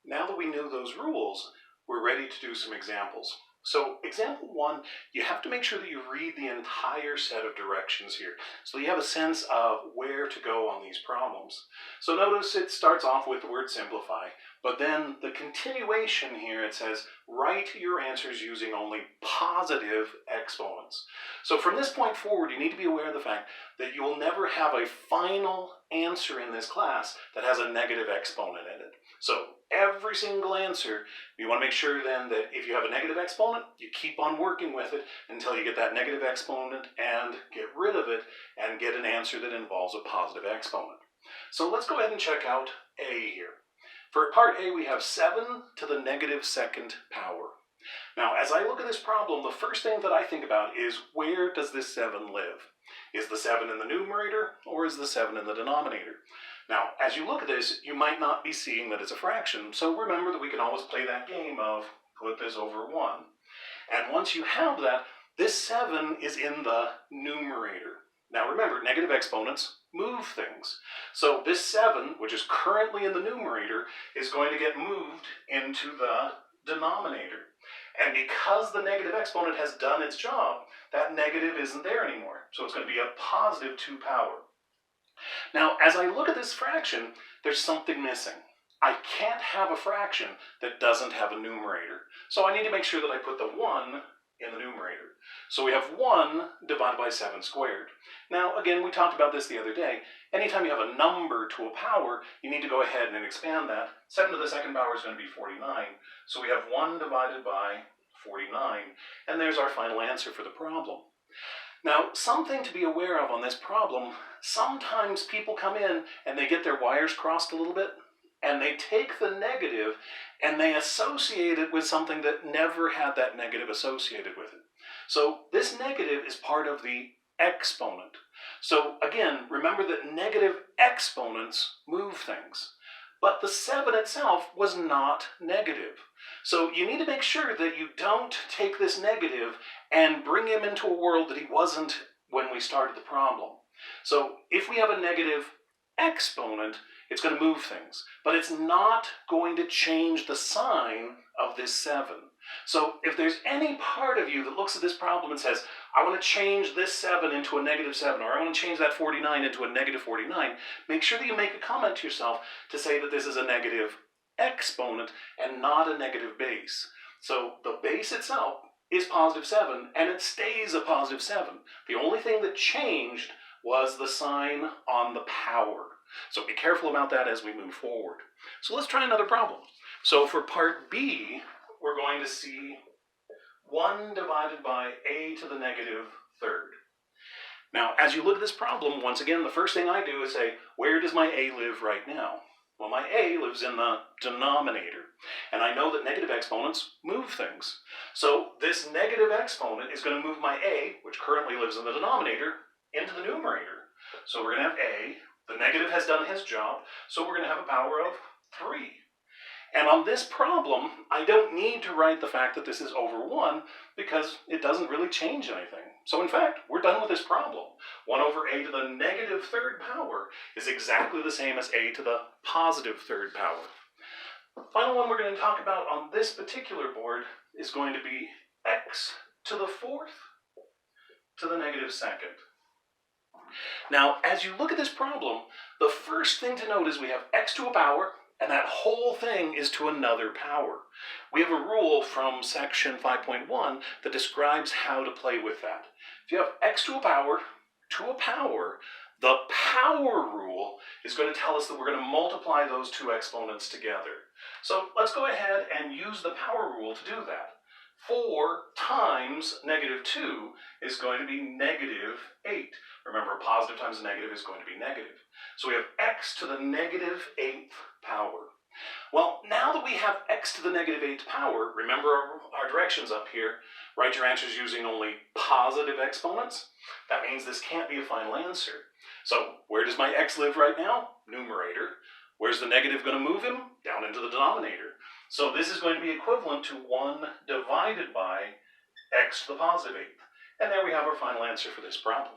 Now that we know those rules, we're ready to do some examples. So example 1, you have to make sure that you read the entire set of directions here so you have a sense of where to go on these problems. So notice it starts off with the word simplify, but then the continuation here, it says write your answers using only positive exponents. So from this point forward, you need to be aware of the fact that you will never have a final answer in this class that has a negative exponent in it. So every single answer, you want to make sure then that if you have a negative exponent, you keep on working with it until you get that negative exponent and get rid of it and get an answer that involves a positive exponent. So let's go ahead and check out A here. For part A, we have 7 to the negative second power. Now, as I look at this problem, the first thing that I think about is where does this 7 live? Is the 7 in the numerator or is the 7 in the denominator? Now, as you look at this, you might not be seeing that it's a fraction, so remember that we can always play that game of put this over 1. And once you have that, this 7 is in the numerator. Now remember, negative exponents move things. So this 7, which is currently in the numerator, is going to get moved into the denominator. And because the negative exponent has done its job, that negative isn't there anymore. So it's going to be a positive 2 power. Now, as I look at this fraction, there's something missing. I can't have a fraction that doesn't have a numerator. So I need to make sure that I put the 1 in the numerator. So we have 1 divided by 7 squared. Now, again, we talked about this the other day. Anytime you have a number to a power, you need to go ahead and expand that. 7 to the second power is going to be 49. So we have 1 divided by 49. And there's our final answer for the problem. Now, something to be aware of on this problem, sometimes people come in and they get their wires crossed a little bit, and they take the negative and they associate it with something that never had that negative associated with it. So this negative is part of the exponent. So again, remember that negative exponents move things. But the 7 itself was not negative. So you need to make sure that you don't take this negative and bring him into a world that he wasn't when we started the problem. So if we have a negative exponent, it's going to move things, but it's not going to change the sign of this 7. So if there's any part of you that looks at this problem and says, I want to change this 7 into a negative 7, or I want to change that 49 into a negative 49, make sure that you make a comment to yourself to say that this is a negative exponent and not a negative base. So the base itself is positive 7, and it stays a positive 7. The only thing that changed was the sign on the power. So be careful about that as we move forward. So let's try another problem. So for part B, we're going to see 1 divided by a to the negative third. Now, as you look at this problem, once again, the first thing I do is say, where does my a live right now? Well, my a lives in the denominator, and I know that negative exponents move things. So this negative exponent is going to move my a, which currently lives in the denominator, into the numerator. So we're going to have a. The negative has done his job, so we're going to have a power of 3. And on this problem, I don't need to write the fact that this is over 1 because it doesn't really change anything. So in fact, we're done with this problem. 1 over a to the negative third power is exactly the same as a to the positive third power. The final one we're going to talk about on this particular board is going to be x to the fourth to the negative second. Now, as you look at this problem, the first thing to note is we have x to a power, and that whole thing is to another power. We have a rule from section 5.1 that describes how to play with that. If you have x to a power, the power rule is going to tell us that we're going to multiply those two exponents together. So let's go ahead and use the power rule to do that. 4 times negative 2 is going to be negative 8. Remember, a positive times a negative is going to be negative. So we have x to the negative 8th power. Well, now that we have x to the negative 8th power, remember our directions up here, write your answers using only positive exponents. That means this can't be a final answer. So where does my x live right now? Numerator. Where's the negative going to move him? Down into the denominator. So this is going to be equivalent to 1 divided by x to the positive 8th. And there we have our final answer for this problem.